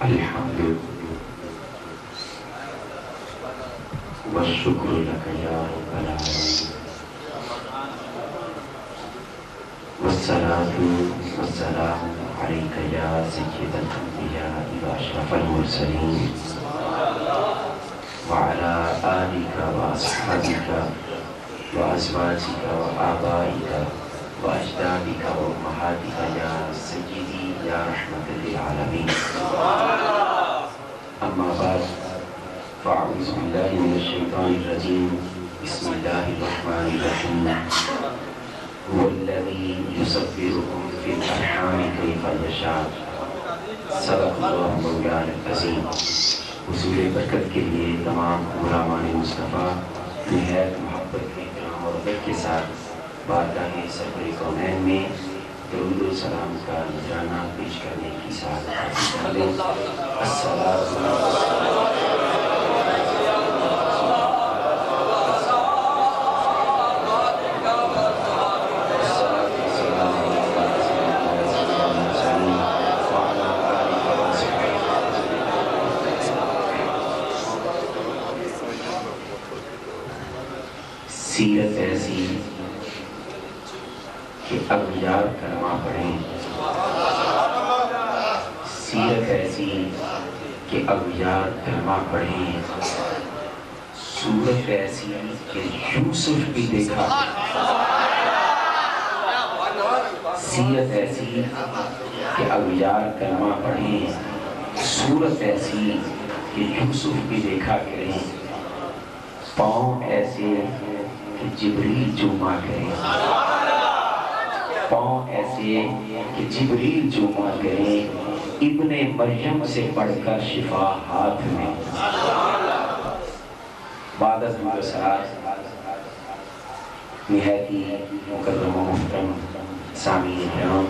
الحمد والشکر لک یا رب العالمین والصلاة والسلام علیک یا سید الانبیاء واشرف المرسلین وعلی آلک واصحابک وازواجک وآبائک واجدادک وامہاتک یا سیدی یا رحمت للعالمین اما بعد فاعوذ باللہ من الشیطان الرجیم بسم اللہ الرحمن الرحیم هو الذی یصورکم فی الارحام کیف یشاء صدق اللہ مولانا العظیم۔ حصول برکت کے لیے تمام غلامان مصطفیٰ نہایت محبت احترام اور ادب کے ساتھ بارگاہ سرور کونین میں درود و سلام کا نذرانہ پیش کرنے کی سعادت حاصل کر لیں۔ السلام سیرت ایسی کہ اغیار کلمہ پڑھیں، سیرت ایسی کہ اغیار کلمہ پڑھیں، صورت ایسی کہ یوسف بھی دیکھا، سیرت ایسی کہ اغیار کلمہ پڑھیں، صورت ایسی کہ یوسف بھی دیکھا کریں، پاؤں ایسے کہ جبریل چوما کریں، پاؤں ایسے کہ جبریل چوما کریں، ابن مریم سے پڑھ کر شفا ہاتھ میں۔ بعد از مدرسات نہایتی مکرم و محترم سامعین کرام،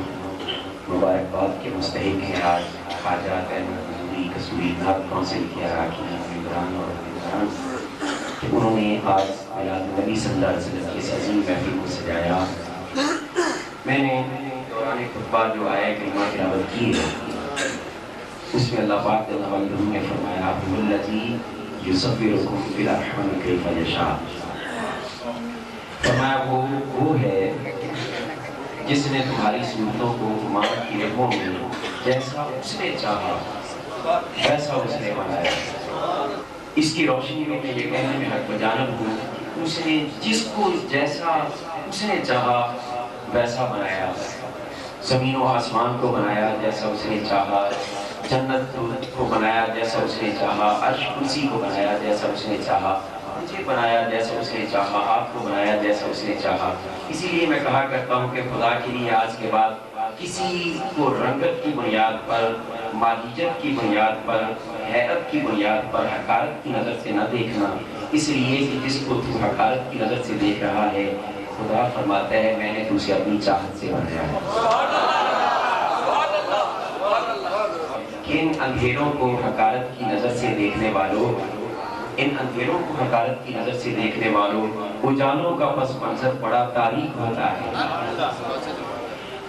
مبارکباد کے مستحق ہیں آج خواجہ احمد حضوری کسوری نعت کونسل کے اراکین ممبران اور ممبران کہ انہوں نے آج میلاد نبی صلی اللہ علیہ وسلم کی اس عظیم محفل کو سجایا۔ میں نے دوران خطبہ جو آیہ کریمہ تلاوت کی ہے اس میں اللہ پاک جل وعلا نے فرمایا هو الذی یصورکم فی الارحام کیف یشاء، فرمایا وہ ہے جس نے تمہاری صورتوں کو ماں کی رحموں میں جیسا اس نے چاہا ویسا اس نے بنایا۔ اس کی روشنی میں یہ کہنے میں حق بجانب ہوں، اس نے جس کو جیسا اس نے چاہا ویسا بنایا، زمین و آسمان کو بنایا جیسا اس نے چاہا، جنت کو بنایا جیسا اس نے چاہا، عرش کرسی کو بنایا جیسا اس نے چاہا، مجھے بنایا جیسا اس نے چاہا، آپ کو بنایا جیسا اس نے چاہا۔ اسی لیے میں کہا کرتا ہوں کہ خدا کے لیے آج کے بعد کسی کو رنگت کی بنیاد پر، مالیت کی بنیاد پر، حیرت کی بنیاد پر حقارت کی نظر سے نہ دیکھنا، اس لیے کہ جس کو تو حقارت کی نظر سے دیکھ رہا ہے خدا فرماتا ہے میں نے تجھے اپنی چاہت سے بنایا ہے۔ ان اندھیروں کو حقارت کی نظر سے دیکھنے والوں، ان اندھیروں کو حقارت کی نظر سے دیکھنے والوں، اجالوں کا پس منظر بڑا تاریک ہوتا ہے۔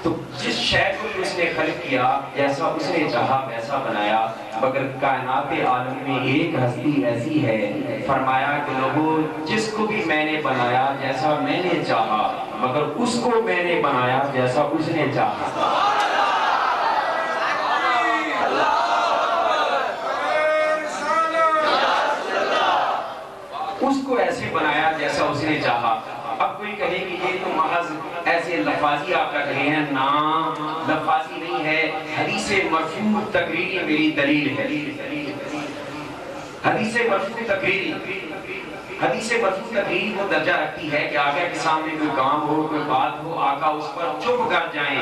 تو جس شے کو اس نے خلق کیا جیسا اس نے چاہا ویسا بنایا، مگر کائنات عالم میں ایک ہستی ایسی ہے، فرمایا کہ لوگوں جس کو بھی میں نے بنایا جیسا میں نے چاہا، مگر اس کو میں نے بنایا جیسا اس نے چاہا۔ اس کو ایسے بنایا جیسا اس نے چاہا۔ اب کوئی کہے کہ یہ تو محض ایسے لفاظی آپ کا کہے ہیں، نا لفاظی نہیں ہے، حدیث مرفوع تقریری میری دلیل ہے۔ حدیث مرفوع تقریری، حدیث مرفوع تقریری وہ درجہ رکھتی ہے کہ آقا کے سامنے کوئی کام ہو، کوئی بات ہو، آقا اس پر چپ کر جائیں،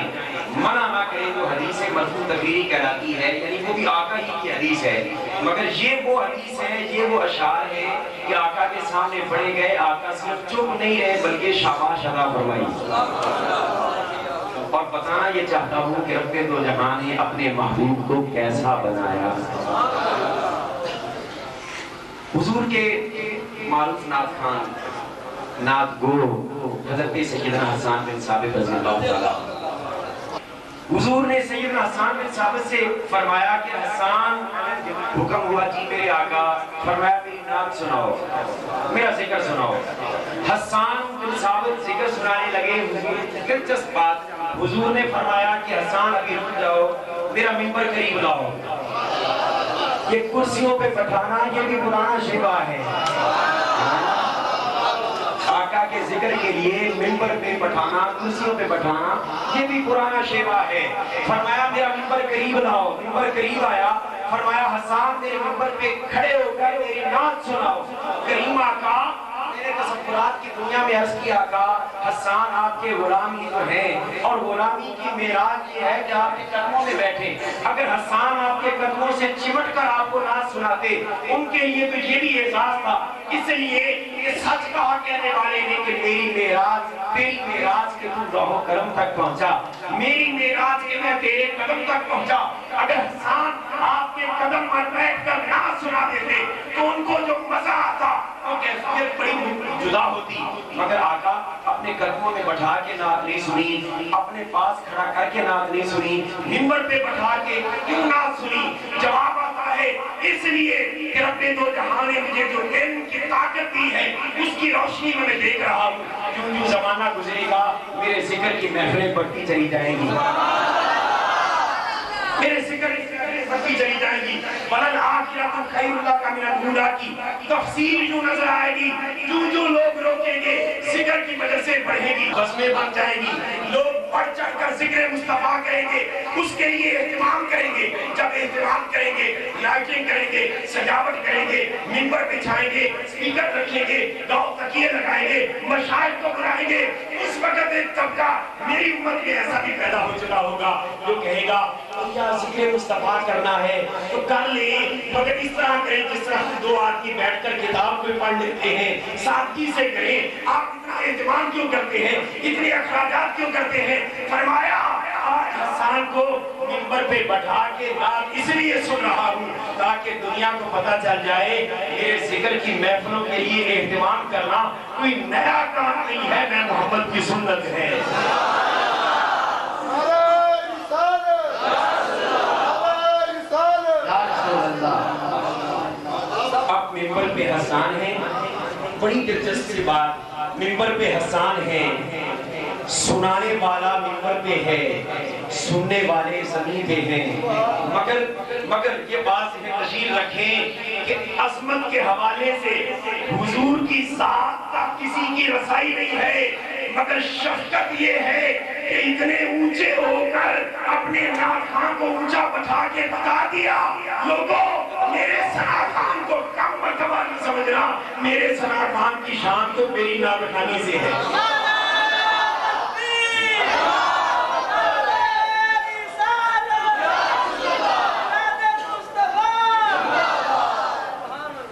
منع نہ کریں، وہ حدیث مرفوع تقریری کہلاتی ہے، یعنی وہ بھی آقا ہی کی حدیث ہے۔ مگر یہ وہ حدیث ہے، یہ وہ اشعار ہے کہ آقا کے سامنے پڑھے گئے، آقا صرف چپ نہیں رہے بلکہ شاباش ادا فرمائی۔ اور بتانا یہ چاہتا ہوں کہ رب دو جہان نے اپنے محبوب کو کیسا بنایا۔ حضور کے معروف نعت خوان، نعت گو حضرت سیدنا حسان بن ثابت رضی اللہ تعالیٰ حضور نے سیدنا حسان بن ثابت سے فرمایا کہ حسان، حکم ہوا جی میرے آقا، فرمایا میری نعت سناؤ، میرا ذکر سناؤ۔ حسان بن ثابت ذکر سنانے لگے۔ حضور دلچسپ بات، حضور نے فرمایا کہ حسان ابھی رک جاؤ، میرا منبر قریب لاؤ۔ یہ کرسیوں پہ بٹھانا یہ بھی پرانا شیوا ہے، آقا کے ذکر کے لیے منبر پہ بٹھانا، کرسیوں پہ بٹھانا یہ بھی پرانا شیوا ہے۔ فرمایا میرا منبر قریب لاؤ، منبر قریب آیا، فرمایا حسان میرے منبر پہ کھڑے ہو کر میری نعت سناؤ۔ کریم آقا میرے تصورات کی دنیا میں عرض کیا آقا، حسان آپ کے غلامی تو ہیں، اور غلامی کی معراج یہ ہے کہ آپ کے قدموں میں بیٹھے۔ اگر حسان آپ کے قدموں سے چمٹ کر آپ کو نعت سناتے، ان کے لیے تو یہ بھی احساس تھا۔ اس لیے یہ سچ کہا کہنے والے نے کہ میری معراج، تیری معراج کے تو راہ و کرم تک پہنچا، میری معراج کے میں تیرے قدم تک پہنچا۔ اگر حسان آپ کے قدم پر بیٹھ کر نعت سنا دیتے تو ان کو جو مزہ آتا وہ کیفیت بڑی جدا ہوتی، مگر آقا اپنے قدموں میں بٹھا کے نعت نہیں سنی، اپنے پاس کھڑا کر کے نعت نہیں سنی، منبر پہ بٹھا کے کیوں نعت سنی؟ جواب آتا ہے اس لیے کہ رب دو جہاں نے مجھے جو علم کی طاقت دی ہے اس کی روشنی میں دیکھ رہا ہوں، کیوں جو زمانہ گزرے گا میرے ذکر کی محفلیں بڑھتی چلی جائیں گی، میرے ذکر بڑھتی چلی جائیں گی۔ بلن آخرت خیر اللہ کا من الدنیا کی تفصیل جو نظر آئے گی، جو لوگ روکیں گے ذکر کی وجہ سے بڑھے گی، قسمیں بن جائیں گی، لوگ بڑھ چڑھ کر ذکر مصطفیٰ کریں گے، اس کے لیے اہتمام کریں گے۔ جب اہتمام کریں گے، لائٹنگ کریں گے، سجاوٹ کریں گے، منبر بچھائیں گے، اسپیکر رکھیں گے، گاؤں تکیے لگائیں گے، مشاہد کو بلائیں گے، اس وقت ایک طبقہ میری امت میں ایسا بھی پیدا ہو چکا ہوگا جو کہے گا یا ذکر مصطفیٰ کرنا ہے تو کر لیں، مگر اس طرح کریں جس طرح دو آدمی بیٹھ کر کتاب کو پڑھ لیتے ہیں، سادگی سے کریں۔ آپ اتنا اہتمام کیوں کرتے ہیں، اتنے اخراجات کیوں کرتے ہیں؟ فرمایا آج حسان کو منبر پہ بٹھا کے نعت اس لیے سن رہا ہوں تاکہ دنیا کو پتہ چل جائے میرے ذکر کی محفلوں کے لیے اہتمام کرنا کوئی نیا کام نہیں ہے، میں محمد کی سنت ہے۔ اب منبر پہ حسان ہے، بڑی دلچسپ بات، منبر پہ حسان ہے، سنانے والا منبر پہ ہے، سننے والے زمین پہ ہیں، مگر یہ بات ذہن نشین رکھیں کہ عظمت کے حوالے سے حضور کی ذات تک کسی کی رسائی نہیں ہے، مگر شفقت یہ ہے کہ اتنے اونچے ہو کر اپنے ناخان کو اونچا بٹھا کے بتا دیا لوگوں میرے ثنا خان کو کم مرتبہ نہیں سمجھنا، میرے ثنا خان کی شان تو میری نابٹھانی سے ہے۔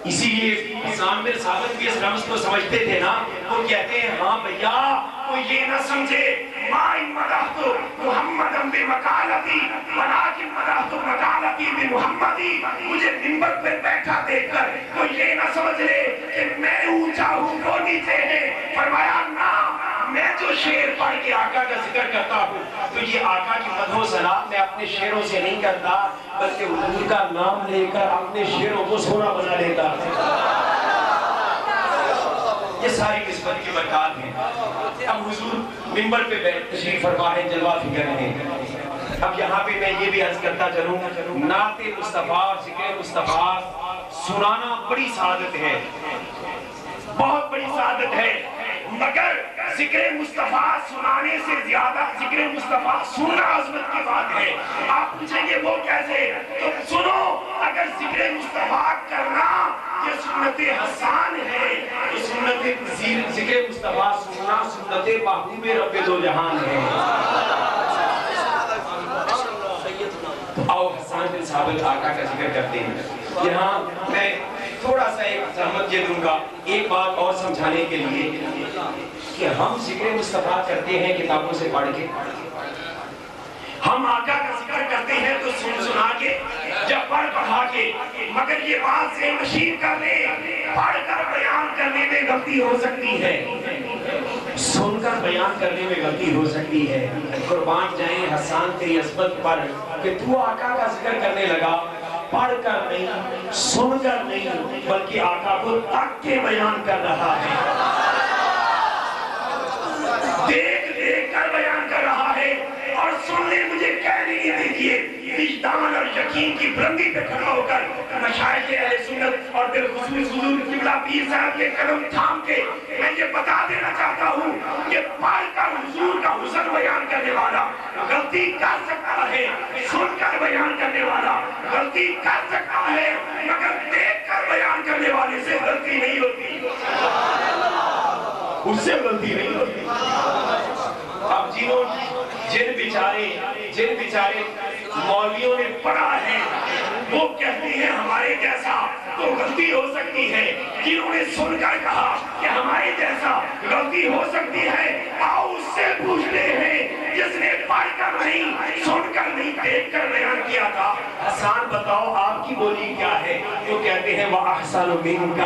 اسی لیے حسان بن ثابت بھی اس رمز کو سمجھتے تھے نا، وہ کہتے ہیں ہاں بھیا کوئی یہ نہ سمجھے مائی مدحت محمدًا بمقالتی ولیکن مدحت مقالتی بمحمدی، مجھے منبر پہ بیٹھا دیکھ کر کوئی یہ نہ سمجھ لے کہ میں اونچا ہوں وہ نیچے ہے۔ فرمایا نا، میں جو شعر پڑھ کے آقا کا ذکر کرتا ہوں تو یہ آقا کی مدح و ثنا میں اپنے شعروں سے نہیں کرتا، بلکہ حضور کا نام لے کر اپنے شعروں کو سونا بنا لیتا۔ یہ ساری قسمت کی برکات ہیں۔ اب حضور منبر پہ تشریف فرما ہے، جلوہ فکر ہیں۔ اب یہاں پہ میں یہ بھی عرض کرتا چلوں، نعت مصطفیٰ، ذکر مصطفیٰ سنانا بڑی سعادت ہے، بہت بڑی سعادت ہے، مگر ذکر مصطفیٰ سنانے سے زیادہ ذکر مصطفیٰ سننا عظمت کی بات ہے۔ آپ پوچھیں گے وہ کیسے؟ تو سنو، اگر ذکر مصطفیٰ کرنا یہ سنت حسان ہے تو سنت ذکر مصطفیٰ سننا سنت محبوب رب دو جہان ہے۔ آؤ حسان بن ثابت آقا کا ذکر کرتے ہیں۔ یہاں میں تھوڑا سا ایک زحمت یہ دوں گا ایک بات اور سمجھانے کے لیے کہ ہم ذکر مصطفیٰ کرتے ہیں کتابوں سے پڑھ کے، ہم آقا کا ذکر کرتے ہیں تو سن سنا کے، جب پڑھ پڑھا کے، مگر یہ بات ذہن نشین کر لیں پڑھ کر بیان کرنے میں غلطی ہو سکتی ہے۔ سن کر بیان کرنے میں غلطی ہو سکتی ہے. قربان جائیں حسان تیری عظمت پر کہ تو آقا کا ذکر کرنے لگا، پڑھ کر نہیں، سن کر نہیں، بلکہ آقا کو تک کے بیان کر رہا ہے، دیکھ دیکھ کر بیان کر رہا ہے. اور سننے مجھے کہنے نہیں دیجیے، وجدان اور یقین کی بلندی پہ کھڑا ہو کر مشائخ اہل سنت اور بالخصوص حضور قبلہ پیر صاحب کے قدم تھام کے میں یہ بتا دینا چاہتا ہوں کہ پڑھ کر حضور کا حسن بیان کرنے والا غلطی کر سکتا ہے، سن کر بیان کرنے والا غلطی کر سکتا ہے، مگر دیکھ کر بیان کرنے والے سے غلطی نہیں ہوتی، اس سے غلطی نہیں ہوتی. اب جن بیچارے مولویوں نے پڑھا ہے وہ کہتے ہیں ہمارے جیسا تو غلطی ہو سکتی ہے، جنہوں نے سن کر کہا کہ ہمارے جیسا غلطی ہو سکتی ہے، آؤ اس سے پوچھتے ہیں جس نے پڑھ کر نہیں، سن کر نہیں، دیکھ کر بیان کیا تھا. حسان بتاؤ آپ کی بولی کیا ہے؟ تو کہتے ہیں وَأَحْسَنُ مِنْكَ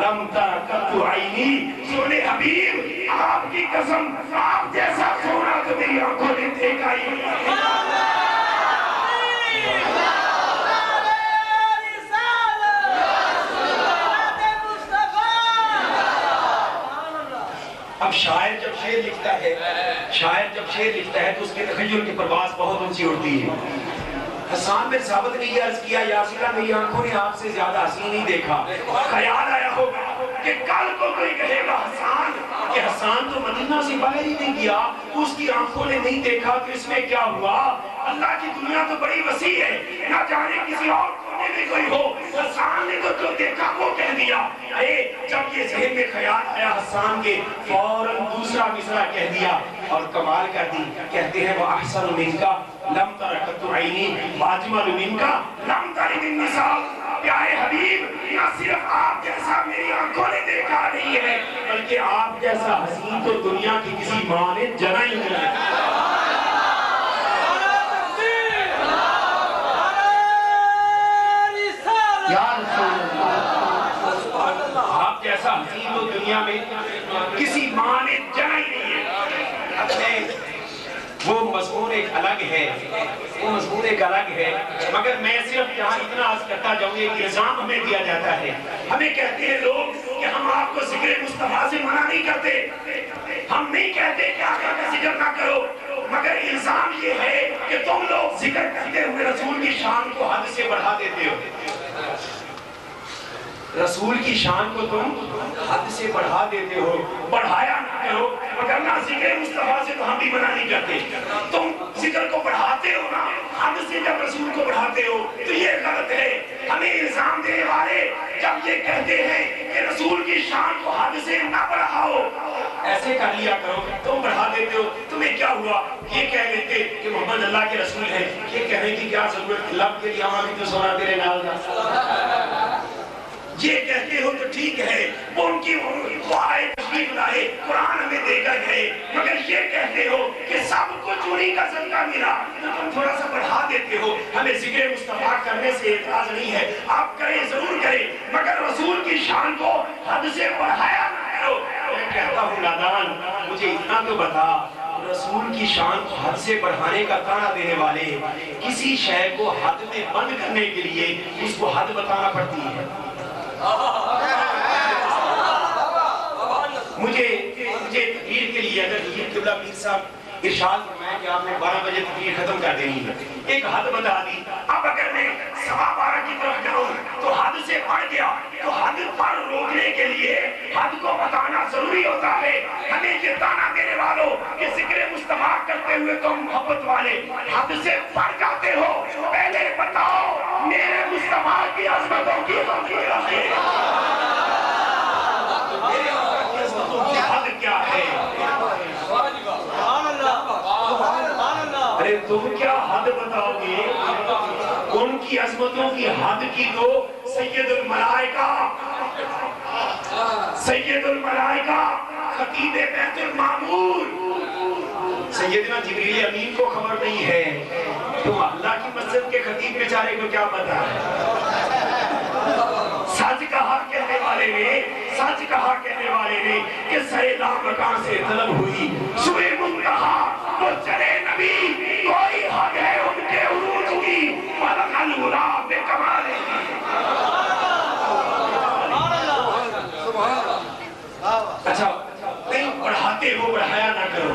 لَمْ تَرَ قَطُّ عَيْنِي. سونے حبیب آپ کی قسم، آپ جیسا سونا تو میری آنکھوں نے دیکھا ہی نہیں. اب شاعر جب شعر لکھتا ہے تو اس کے تخیل کی پرواز بہت اونچی اڑتی ہے. حسان بن ثابت نے یہ عرض کیا، یا رسول اللہ میری آنکھوں نے آپ سے زیادہ حسین نہیں دیکھا. خیال آیا ہوگا کہ کل کو کوئی کہے گا حسان تو مدینہ سے باہر ہی نہیں گیا، اس کی آنکھوں نے نہیں دیکھا، تو اس میں کیا ہوا؟ اللہ کی دنیا تو بڑی وسیع ہے، نہ جانے کسی اور کونے میں کوئی ہو، حسان نے تو جو دیکھا وہ کہہ دیا. جب یہ ذہن میں خیال آیا حسان کے، فوراً دوسرا مصرع کہہ دیا اور کمال کر دی. کہتے ہیں وَأَحْسَنُ مِنْكَ لَمْ تَرَ قَطُّ عَيْنِي وَأَجْمَلُ مِنْكَ لَمْ تَلِدِ النِّسَاءُ. پیارے حبیب نہ صرف آپ جیسا میری آنکھوں نے دیکھا نہیں ہے، بلکہ آپ جیسا حسین تو دنیا کی کسی ماں نے جنا ہی نہیں ہے. آپ جیسا حسین تو دنیا میں کسی ماں نے جنا ہی نہیں ہے. اپنے وہ مضمون ایک الگ ہے، مگر میں صرف یہاں اتنا عرض کرتا جاؤں گا کہ الزام ہمیں دیا جاتا ہے. ہمیں کہتے ہیں لوگ کہ ہم آپ کو ذکر مصطفیٰ سے منع نہیں کرتے، ہم نہیں کہتے کہ آقا کا ذکر نہ کرو، مگر الزام یہ ہے کہ تم لوگ ذکر کرتے ہوئے رسول کی شان کو حد سے بڑھا دیتے ہو. رسول کی شان کو تم حد سے بڑھا دیتے ہو. بڑھایا نہ کرو، مگر نہ ذکر مصطفیٰ سے تو ہم بھی منع نہیں کرتے. تم ذکر کو بڑھاتے ہو نا، حد سے جب رسول کو بڑھاتے ہو تو یہ غلط ہے. ہمیں الزام دینے والے جب یہ کہتے ہیں کہ رسول کی شان کو حد سے نہ بڑھاؤ، ایسے کر لیا کرو، تم بڑھا دیتے ہو. تمہیں کیا ہوا؟ یہ کہہ دیتے کہ محمد اللہ کے رسول ہیں، یہ کہنے کی کیا ضرورت؟ لب کے لیے ہمیں تو سونا تیرے نال دا. یہ کہتے ہو تو ٹھیک ہے، وہ ان کی آئے تشریف لائے، قرآن ہمیں دے کر گئے، مگر یہ کہتے ہو کہ سب کو چوری کا صدقہ ملا تو تم تھوڑا سا بڑھا دیتے ہو. ہمیں ذکر مصطفیٰ کرنے سے اعتراض نہیں ہے، آپ کریں ضرور کریں، مگر رسول کی شان کو حد سے بڑھایا نہ کرو. میں کہتا ہوں نادان، مجھے اتنا تو بتا، رسول کی شان کو حد سے بڑھانے کا طعنہ دینے والے کسی شے کو حد میں بند کرنے کے لیے اس کو حد بتانا پڑتی ہے. مجھے تقریر کے لیے اگر حضور قبلہ پیر صاحب ارشاد فرمائے کہ آپ نے 12 بجے تقریر ختم کر دینی ہے، ایک حد بتا دی. اب اگر میں 12:15 کی طرف جاؤں تو حد سے بڑھ گیا، تو حد پر روکنے کے لیے حد کو بتانا ضروری ہوتا ہے. ہمیں یہ طعنہ دینے والوں کہ ذکر مصطفیٰ کرتے ہوئے تم محبت والے حد سے بڑھ جاتے ہو، پہلے بتاؤ میرے مصطفیٰ کی عظمتوں کی حد کیا ہے؟ ارے تم کیا حد بتاؤ گے؟ ان کی عظمتوں کی حد کی تو سید الملائکہ خطیب بیت المعمور سیدنا جبریل امین کو خبر نہیں ہے، تو اللہ کی مسجد کے خطیب بیچارے کو کیا پتا ہے؟ سچ کہا کہنے والے نے کہ سرے لامکان سے طلب ہوئی سوئے منتہا وہ چلے نبی کوئی حق ہے ان کے عروج کی ملک الغلام بے کمال اچھا کہیں پڑھاتے ہو پڑھایا نہ کرو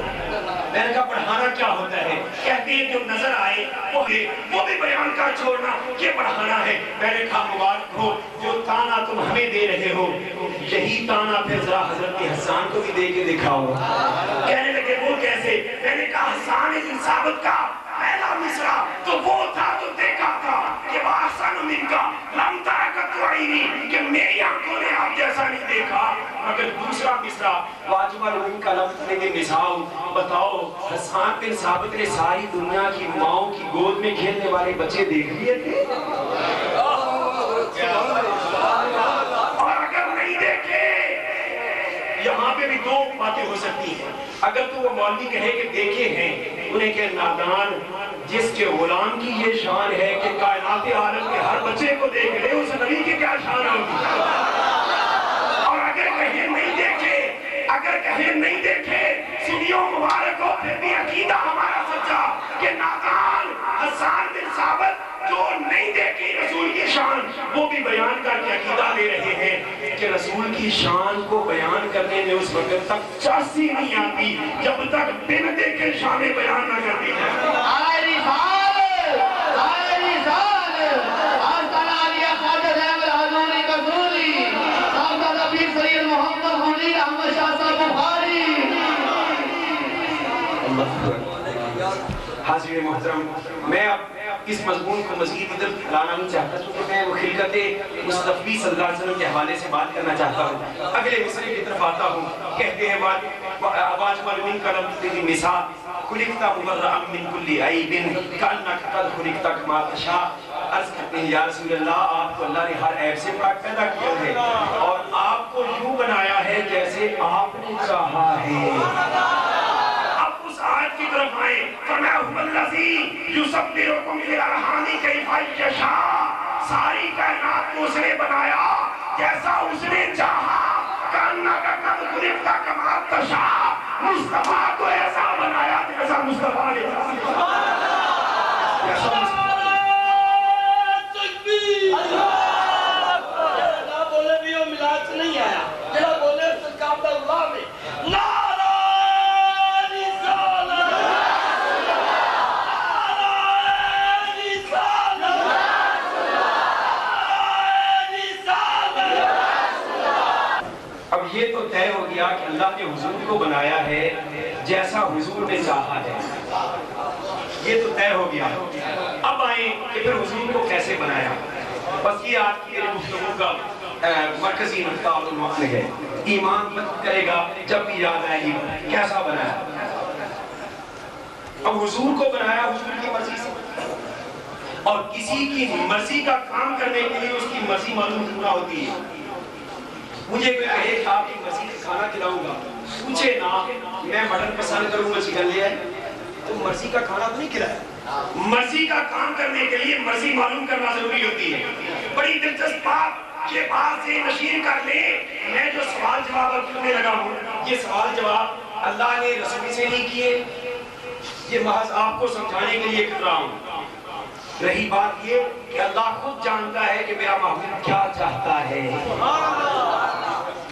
میں نے کہا پڑھانا کیا ہوتا ہے کہتے ہیں جو نظر آئے وہ بھی بیان کا چھوڑنا یہ پڑھانا ہے میں نے کہا مبارک ہو جو تانا تم ہمیں دے رہے ہو یہی تانا پھر ذرا حضرت حسان کو بھی دے کے دکھاؤ کہنے لگے وہ کیسے میں نے کہا حسان بن ثابت کا پہلا مصرع تو وہ تھا جو دیکھا تھا کہ وَأَحْسَنُ مِنْكَ لَمْ تَرَكَتْ عَيْنِي کہ میری آنکھوں نے آپ جیسا نہیں دیکھا مگر دوسرا مصرع وَأَجْمَلُ مِنْكَ لَمْ تَلِدِ النِّسَاءُ بتاؤ حسان بن ثابت نے ساری دنیا کی ماؤں کی گود میں کھیلنے والے بچے دیکھ لیے تھے اور اگر نہیں دیکھے یہاں پہ بھی دو باتیں ہو سکتی ہیں اگر تو وہ مولوی کہے کہ دیکھے ہیں انہیں کہ نادان جس کے غلام کی یہ شان ہے کہ کائنات عالم کے ہر بچے کو دیکھ لے اس نبی کی کیا شان ہوگی اور اگر کہیں نہیں دیکھے سنیو مبارک ہو پھر بھی عقیدہ ہمارا سچا کہ نادان حسان بن ثابت جو نہیں دیکھی رسول کی شان وہ بھی بیان کر کے عقیدہ لے رہے ہیں کہ رسول کی شان کو بیان کرنے میں اس وقت تک چاسی نہیں آتی جب تک بن دیکھے شان بیان نہ کر دی جائے حاضر محترم میں اب اس مضمون کو مزید ادھر لانا نہیں چاہتا کیونکہ میں وہ خلقت مصطفی صلی اللہ علیہ وسلم کے حوالے سے بات کرنا چاہتا ہوں اگلے مصرے کی طرف آتا ہوں کہتے ہیں وَأَجْمَلُ مِنْكَ لَمْ تَلِدِ النِّسَاءُ خُلِقْتَ مُبَرَّأً مِنْ كُلِّ عَيْبٍ كَأَنَّكَ قَدْ خُلِقْتَ كَمَا تَشَاءُ عرض کرتے ہیں یا رسول اللہ آپ کو اللہ نے ہر عیب سے پاک پیدا کیا ہے اور آپ کو یوں بنایا ہے جیسے آپ نے چاہا ہے اب اس آیت کی طرف آئیں فرمایا هُوَ الَّذِي يُصَبِّرُكُمْ فِي الْأَرْحَامِ كَيْفَ يَشَاءُ ساری کائنات کو اس نے بنایا جیسا اس نے چاہا كَأَنَّكَ قَدْ خُلِقْتَ كَمَا تَشَاءُ مصطفیٰ کو ایسا بنایا جیسا مصطفیٰ نے نہ بولے بھی وہ ملاد سے نہیں آیا جب بولے کعبۃ اللہ میں نعرہ رسالت اب یہ تو طے ہو گیا کہ اللہ نے حضور کو بنایا ہے جیسا حضور نے چاہا ہے یہ تو طے ہو گیا اب آئیں کہ پھر حضور کو کیسے بنایا بس یہ آج کی گفتگو کا مرکزی نقطہ اور عنوان ہے ایمان مت کرے گا جب بھی یاد آئے گی کیسا بنایا اب حضور کو بنایا حضور کی مرضی سے اور کسی کی مرضی کا کام کرنے کے لیے اس کی مرضی معلوم کرنا ہوتی ہے مجھے کوئی کہے کہ آپ کی مرضی کا کھانا کھلاؤں گا پوچھے نا میں مٹن پسند کروں گا چکن لے آئے تو مرضی کا کھانا تو نہیں کھلایا مرضی کا کام کرنے کے لیے مرضی معلوم کرنا ضروری ہوتی ہے بڑی دلچسپ بات یہ بات سے نشین کر لیں میں جو سوال جواب اب کرنے لگا ہوں یہ سوال جواب اللہ نے رسول سے نہیں کیے یہ محض آپ کو سمجھانے کے لیے کر رہا ہوں رہی بات یہ کہ اللہ خود جانتا ہے کہ میرا محبوب کیا چاہتا ہے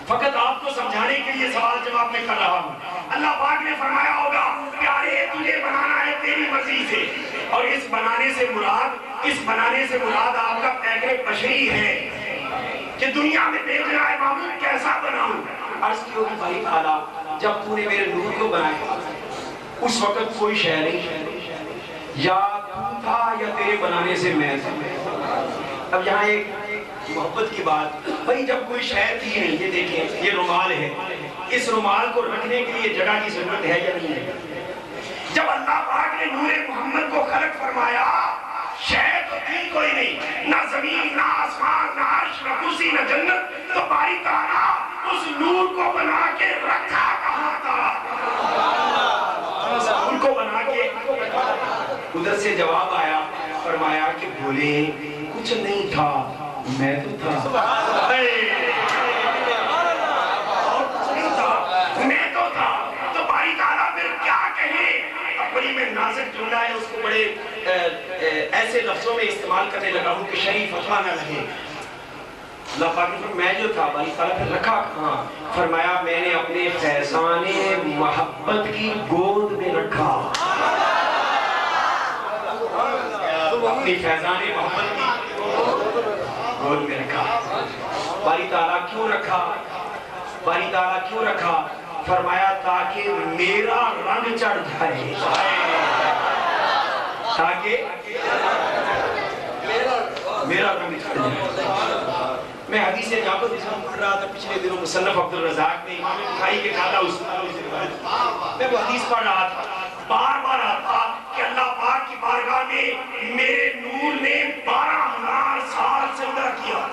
فقط آپ کو سمجھانے کے لیے سوال جواب میں کر رہا ہوں اللہ پاک نے فرمایا ہوگا پیارے تجھے بنانا ہے تیری مرضی سے اور اس بنانے سے مراد آپ کا پیکر بشری ہے کہ دنیا میں بھیجنا ہے محبوب کیسا بناؤں عرض کی ہوگی بھائی تعالیٰ جب تو نے میرے نور کو بنایا اس وقت کوئی شے نہیں یا تو تھا یا تیرے بنانے سے میں تھا اب یہاں ایک محبت کی بات بھائی جب کوئی شے تھی نہیں یہ دیکھیں یہ رومال ہے اس رومال کو رکھنے کے لیے جگہ کی ضرورت ہے یا نہیں ہے جب اللہ پاک نے نور محمد کو خلق فرمایا شے تو تھی کوئی نہیں نہ زمین نہ آسمان نہ عرش نہ کرسی نہ جنت تو باری تعالیٰ اس نور کو بنا کے رکھا کہاں تھا نور کو بنا کے ادھر سے جواب آیا فرمایا کہ بولے کچھ نہیں تھا میں تو تھا اور کچھ نہیں تھا نازک جملہ ہے اس کو بڑے ایسے لفظوں میں استعمال کرنے لگا ہوں کہ شریف فتویٰ نہ لگے. اللہ پاک نے میں جو تھا باری تعالیٰ پھر رکھا کہاں؟ فرمایا میں نے اپنے فیضان محبت کی گود میں رکھا. اپنی فیضان محبت کی گود میں رکھا. باری تعالیٰ کیوں رکھا؟ باری تعالیٰ کیوں رکھا؟ فرمایا تاکہ میرا رنگ چڑھ جائے. تاکہ میرا رنگ چڑھ جائے. میں حدیث جابر جس میں پڑھ رہا تھا پچھلے دنوں مصنف عبدالرزاق نے امام بخاری کے زیادہ استادوں سے روایت میں وہ حدیث پڑھ رہا تھا. بار بار آتا کہ اللہ پاک کی بارگاہ میں میرے نور نے 12,000 سال سجدہ کیا.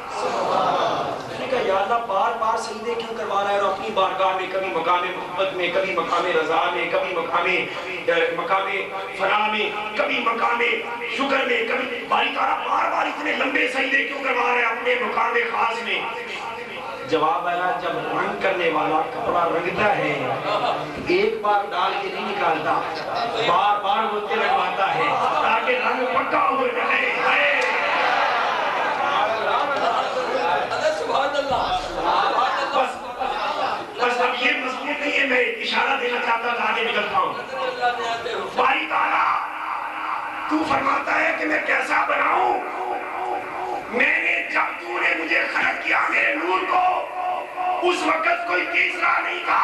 میں نے کہا یا اللہ بار بار سجدے کیوں کروا رہا ہے اور اپنی بارگاہ میں کبھی مقام محبت میں, کبھی مقام رضا میں, کبھی مقام فنا میں, کبھی مقام شکر میں, کبھی باری تعالیٰ بار بار اتنے لمبے سجدے کیوں کروا رہے ہیں اپنے مقام خاص میں؟ جواب آیا جب رنگ کرنے والا کپڑا رنگتا ہے ایک بار ڈال کے نہیں نکالتا, بار بار وہ لگواتا ہے تاکہ رنگ پکا ہو جائے. بس اب یہ مضمون نہیں ہے, میں اشارہ دینا چاہتا تھا, آگے نکلتا ہوں. باری تعالیٰ تو فرماتا ہے کہ میں کیسا بناؤں؟ میں نے جب تو نے مجھے خلق کیا میرے نور کو اس وقت کوئی تیسرا نہیں تھا.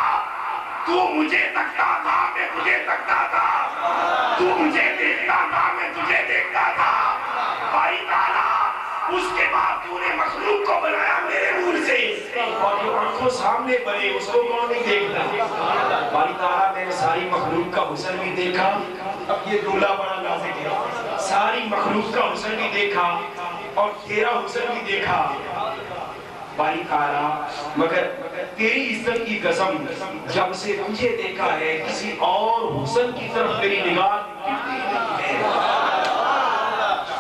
تو مجھے تکتا تھا, میں تجھے تکتا تھا. تو مجھے دیکھتا تھا, میں تجھے دیکھتا تھا. باری تعالیٰ اس کے بعد تو نے مخلوق کو بنایا میرے نور سے, اور جو آنکھوں سامنے بنے اس کو کون نہیں دیکھتا؟ باری تعالیٰ میں نے ساری مخلوق کا حسن بھی دیکھا. اب یہ جملہ بڑا نازک ہے. ساری مخلوق کا حسن بھی دیکھا اور تیرا حسن بھی دیکھا. باری تعالیٰ مگر تیری عزت کی قسم جب سے تجھے دیکھا ہے کسی اور حسن کی طرف میری نگاہ نہیں ہے.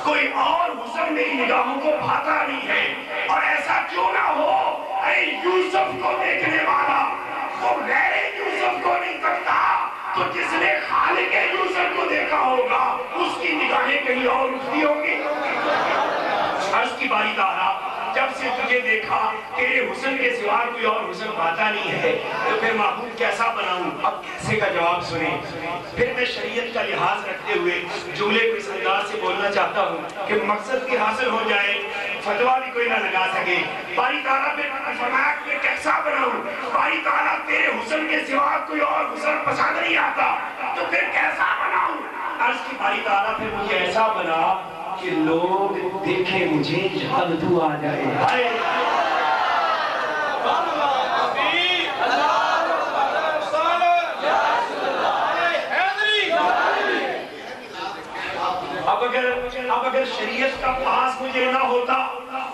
کوئی اور حسن میری نگاہوں کو بھاتا نہیں ہے. اور ایسا کیوں نہ ہو, اے یوسف کو دیکھنے والا وہ غیر یوسف کو نہیں تکتا, تو جس نے خالق یوسف کو دیکھا ہوگا اس کی نگاہیں کہیں اور اٹھتی ہوگی. عرض کی باری تعالیٰ جب سے تجھے دیکھا تیرے حسن کے سوا کوئی اور حسن پاتا نہیں ہے, تو پھر معبود کیسا بناؤں؟ اب کیسے کا جواب سنیں. پھر میں شریعت کا لحاظ رکھتے ہوئے جملے کو اس انداز سے بولنا چاہتا ہوں کہ مقصد بھی حاصل ہو جائے, فتویٰ بھی کوئی نہ لگا سکے. باری تعالیٰ پھر فرمایا کہ کیسا بناؤں؟ باری تعالیٰ تیرے حسن کے سوا کوئی اور حسن پسند نہیں آتا, تو پھر کیسا بناؤں؟ عرض کی باری تعالیٰ پھر مجھے ایسا بنا کہ لوگ دیکھیں مجھے یاد تو آ جائے. اب اگر شریعت کا پاس مجھے نہ ہوتا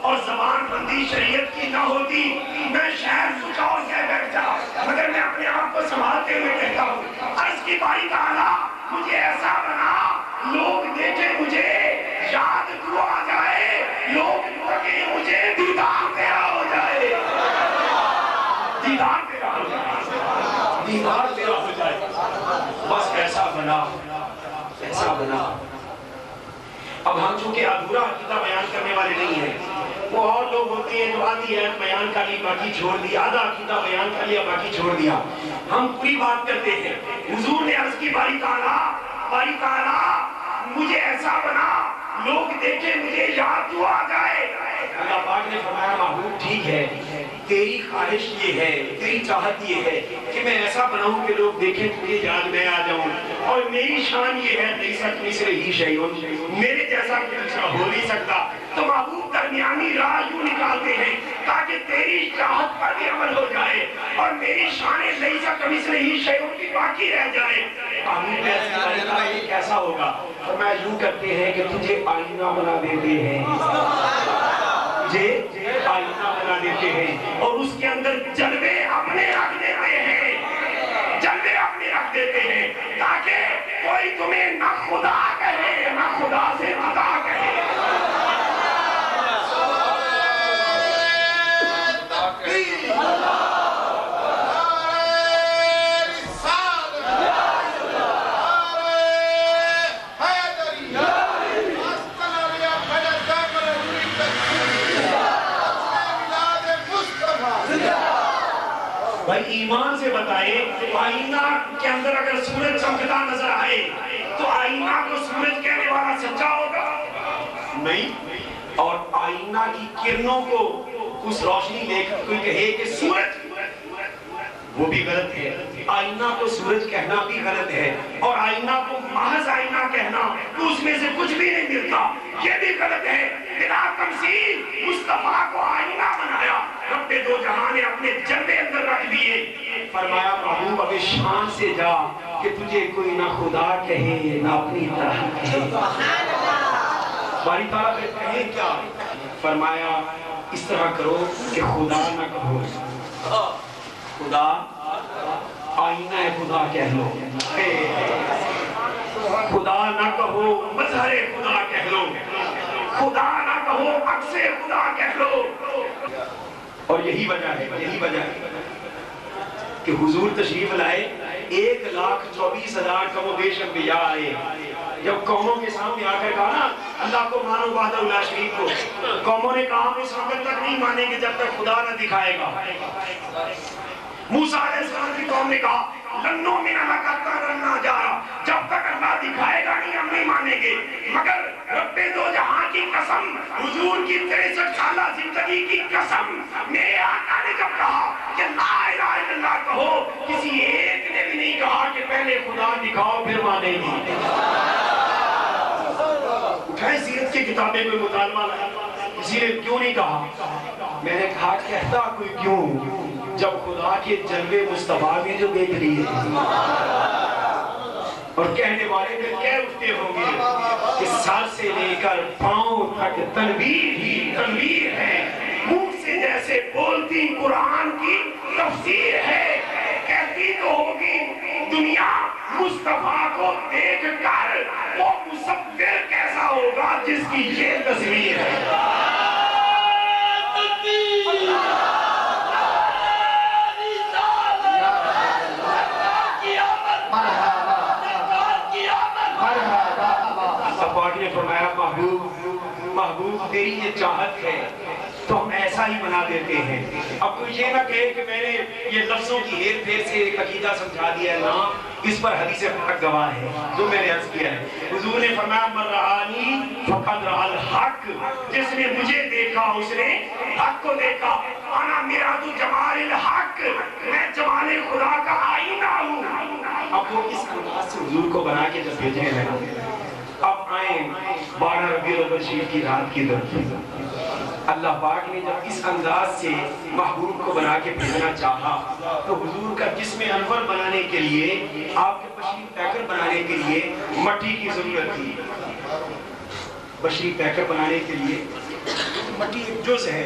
اور زبان بندی شریعت کی نہ ہوتی, میں شاید کچھ اور کہہ بیٹھتا, مگر میں اپنے آپ کو سنبھالتے ہوئے کہتا ہوں. عرض کی باری تعالیٰ مجھے ایسا بنا لوگ دیکھیں مجھے یاد تو آ جائے, لوگ دیکھیں مجھے دیدار تیرا ہو جائے. دیدار تیرا ہو جائے, دیدار تیرا ہو جائے. بس ایسا بنا, ایسا بنا. اب ہم چونکہ ادھورا عقیدہ بیان کرنے والے نہیں ہیں, وہ اور لوگ ہوتے ہیں جو آدھی ایت بیان کر لی باقی چھوڑ دیا, آدھا عقیدہ بیان کر لیا باقی چھوڑ دیا. ہم پوری بات کرتے ہیں. حضور نے عرض کی باری تعالیٰ مجھے ایسا بنا لوگ دیکھیں مجھے یاد تو آ جائے. اللہ پاک نے فرمایا محبوب ٹھیک ہے, تیری خواہش یہ ہے, تیری چاہت یہ ہے کہ میں ایسا بناؤں کہ لوگ دیکھیں تجھے یاد میں آ جاؤں. اور میری شان یہ ہے لیست مثلہ شیء, میرے جیسا دوسرا ہو نہیں سکتا. تو محبوب درمیانی راہ یوں نکالتے ہیں تاکہ تیری چاہت پر بھی عمل ہو جائے اور میری شان لیست مثلہ شیء کی باقی رہ جائے. محبوب ایسی کیسا ہوگا؟ فرمایا یوں کرتے ہیں کہ تجھے آئینہ بنا دیتے ہیں, تجھے آئینہ بنا دیتے ہیں اور اس کے اندر جلوے اپنے رکھ دیتے ہیں, جلوے اپنے رکھ دیتے ہیں تاکہ کوئی تمہیں نہ خدا کہے نہ خدا سے جدا کہے. بھائی ایمان سے بتائیں، آئینہ کے اندر اگر سورج چمکتا نظر آئے تو آئینہ کو سورج کہنے والا سچا ہوگا؟ نہیں۔ اور آئینہ کی کرنوں کو اس روشنی لے کر کوئی کہے کہ سورج، وہ بھی غلط ہے۔ آئینہ کو سورج کہنا بھی غلط ہے، اور آئینہ کو محض آئینہ کہنا تو اس میں سے کچھ بھی نہیں ملتا، یہ بھی غلط ہے۔ بلا تمثیل مصطفیٰ کو آئینہ بنایا، رب دو جہاں نے اپنے جلوے اندر رکھ دیے۔ فرمایا محبوب اب شان سے جا کہ تجھے کوئی نہ خدا کہے نہ اپنی طرح کہے۔ باری تعالیٰ پہ کہے کیا؟ فرمایا اس طرح کرو کہ خدا نہ کہو، خدا آئینہ ہے خدا کہہ لو، خدا نہ کہو مظہر خدا کہہ لو، خدا نہ کہو عکس خدا کہہ لو۔ اور یہی وجہ ہے کہ حضور تشریف لائے، 1,24,000 کم و بیش انبیاء آئے۔ جب قوموں کے سامنے آ کر کہا نا اللہ کو مانو وحدہ لا شریک کو، قوموں نے کہا ہم اس وقت تک نہیں مانیں گے جب تک خدا نہ دکھائے گا۔ موسیٰ علیہ السلام کی قوم نے کہا لن نؤمن لک حتی ترنا جارا، جب تک اللہ دکھائے گا نہیں ہم نہیں مانیں گے۔ مگر رب دو جہاں کی قسم، حضور کی 63 سالہ زندگی کی قسم، میرے آقا نے جب کہا کہ لا الہ الا اللہ کہو، کسی ایک نے بھی نہیں کہا کہ پہلے خدا دکھاؤ پھر مانیں گے۔ اٹھائیں سیرت کی کتابیں میں مطالبہ لگا، کسی نے کیوں نہیں کہا؟ میں نے کہا کہتا کوئی کیوں جب خدا کے جلوے مصطفیٰ بھی جو دیکھ لیے، اور کہنے والے پھر کہہ اٹھتے ہوں گے کہ سر سے لے کر پاؤں تک تنویر ہی تنویر ہے، منہ سے جیسے بولتی قرآن کی تفسیر ہے۔ کہتی تو ہوگی دنیا مصطفیٰ کو دیکھ کر وہ مصور کیسا ہوگا جس کی یہ تصویر ہے۔ پاک نے فرمایا محبوب تیری یہ چاہت ہے تو ہم ایسا ہی بنا دیتے ہیں۔ اب تو یہ نہ کہے کہ میں نے یہ لفظوں کی ہیر پھیر سے ایک عقیدہ سمجھا دیا ہے، نا اس پر حدیث پاک گواہ ہے جو میں نے عرض کیا ہے۔ حضور نے فرمایا من رآنی فقد رأى الحق، جس نے مجھے دیکھا اس نے حق کو دیکھا۔ انا میرات جمال الحق، میں جمال خدا کا آئینہ ہوں۔ اب وہ اس انداز سے حضور کو بنا کے جب بھیجنے لگے، اب آئیں 12 ربیع الاول شریف کی رات کی طرف، اللہ پاک نے جب اس انداز سے محبوب کو بنا کے بھیجنا چاہا تو حضور کا جسم انور بنانے کے لیے، آپ کے بشیر پیکر بنانے کے لیے مٹی کی ضرورت تھی۔ بشیر پیکر بنانے کے لیے مٹی ایک جز ہے،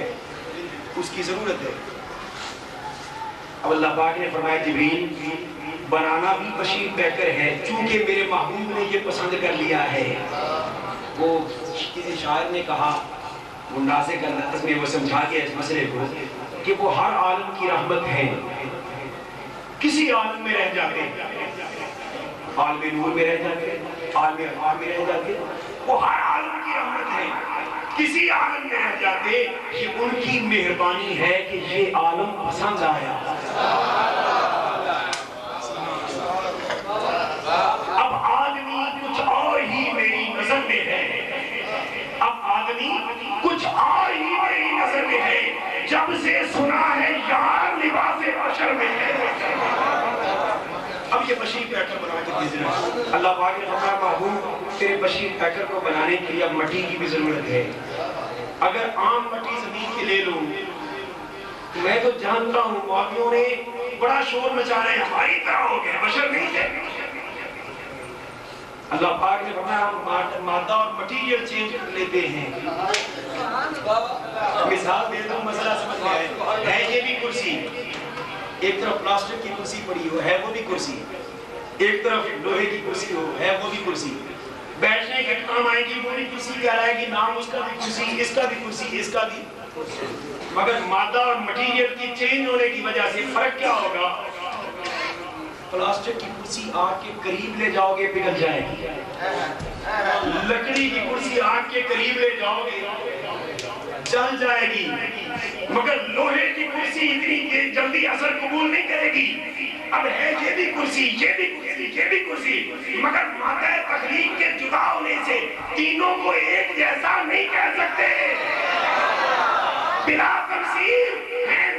اس کی ضرورت ہے۔ اب اللہ پاک نے فرمایا جبریل بنانا بھی بشیر پیکر ہے، چونکہ میرے محبوب نے یہ پسند کر لیا ہے۔ وہ کسی شاعر نے کہا، وہ نازک انداز میں وہ سمجھا گیا اس مسئلے کو کہ وہ ہر عالم کی رحمت ہے، کسی عالم میں رہ جاتے، عالم نور میں رہ جاتے، عالم افعال میں رہ جاتے، وہ ہر عالم کی رحمت ہے، کسی عالم میں رہ جاتے، یہ ان کی مہربانی ہے کہ یہ عالم پسند آیا۔ اب آدمی کچھ اور ہی میری نظر میں ہے، اب آدمی کچھ اور ہی میری نظر میں ہے، جب سے سنا ہے یار لباس بشر میں ہے۔ اب یہ بشیر پیکر بنا کے بھیجنا، اللہ پاک نے فرمایا محبوب تیرے بشیر پیکر کو بنانے کے لیے اب مٹی کی بھی ضرورت ہے۔ اگر عام مٹی زمین کی لے لوں، میں تو جانتا ہوں موادیوں نے بڑا شور مچا رہے ہیں، ہماری طرح ہو گئے، بشر نہیں تھے۔ اللہ پاک نے فرمایا ہم مادہ اور مٹیریل چینج کر لیتے ہیں۔ مثال دے دوں مسئلہ سمجھ گئے، ہے یہ بھی کرسی، ایک طرف پلاسٹک کی کرسی پڑی ہو ہے وہ بھی کرسی، ایک طرف لوہے کی کرسی ہو ہے وہ بھی کرسی، بیٹھنے کے کام آئے گی وہ بھی کرسی کہلائے گی، نام اس کا بھی کرسی، اس کا بھی کرسی، اس کا بھی۔ مگر مادہ اور مٹیریل کی چینج ہونے کی وجہ سے فرق کیا ہوگا؟ پلاسٹک کی کرسی آگ کے قریب لے جاؤ گے پگھل جائے گی، لکڑی کی کرسی آگ کے قریب لے جاؤ گے جل جائے گی، مگر لوہے کی کرسی اتنی جلدی اثر قبول نہیں کرے گی. اب ہے یہ بھی کرسی، یہ بھی کرسی، یہ بھی کرسی، مگر مادہ تخلیق کے جدا ہونے سے تینوں کو ایک جیسا نہیں کہہ سکتے. بلا تمثیل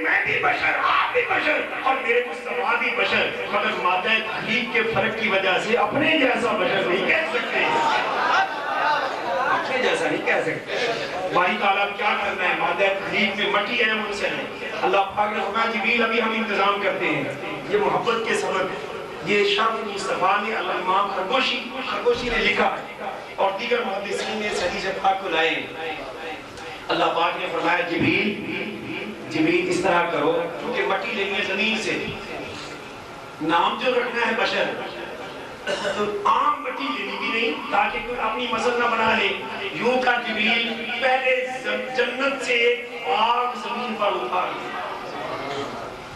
میں بھی بشر، آپ بھی بشر، اور میرے مصطفیٰ بھی بشر، مگر مادہ تخلیق کے فرق کی وجہ سے اپنے جیسا بشر نہیں کہہ سکتے، اپنے جیسا نہیں کہہ سکتے. باری تعالیٰ کیا کرنا ہے؟ مادہ تخلیق میں مٹی ہے منصر ہے. اللہ پاک نے فرمایا جبریل ابھی ہم انتظام کرتے ہیں. یہ محبت کے سبب یہ شرف مصطفیٰ نے اللہ امام خرگوشی نے لکھا اور دیگر محدثین نے حدیث پاک کو لائے. اللہ پاک نے فرمایا جبریل اس طرح کرو، کیونکہ مٹی لینی ہے زمین سے، نام جو رکھنا ہے بشر، تو عام مٹی لینی بھی نہیں تاکہ کوئی اپنی مسل نہ بنا لے. یوں کا جبریل پہلے جنت سے ایک آگ زمین پر اتار دے،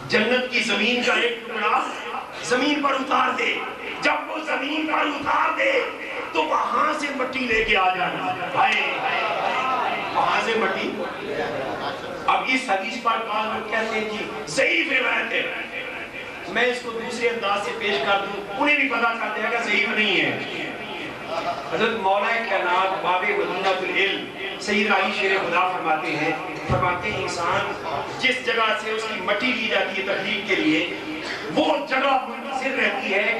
جنت کی زمین کا ایک ٹکڑا زمین پر اتار دے. جب وہ زمین پر اتار دے تو وہاں سے مٹی لے کے آ جانا، وہاں سے مٹی. اب اس حدیث پر بعض لوگ کہتے ہیں کہ ضعیف روایت ہے، میں اس کو دوسرے انداز سے پیش کر دوں، انہیں بھی پتا چلتا ہے کہ ضعیف نہیں ہے. حضرت مولا کائنات باب مدینہ العلم سید علی شیر خدا فرماتے ہیں انسان جس جگہ سے اس کی مٹی لی جاتی ہے تخلیق کے لیے، وہ جگہ منتظر رہتی ہے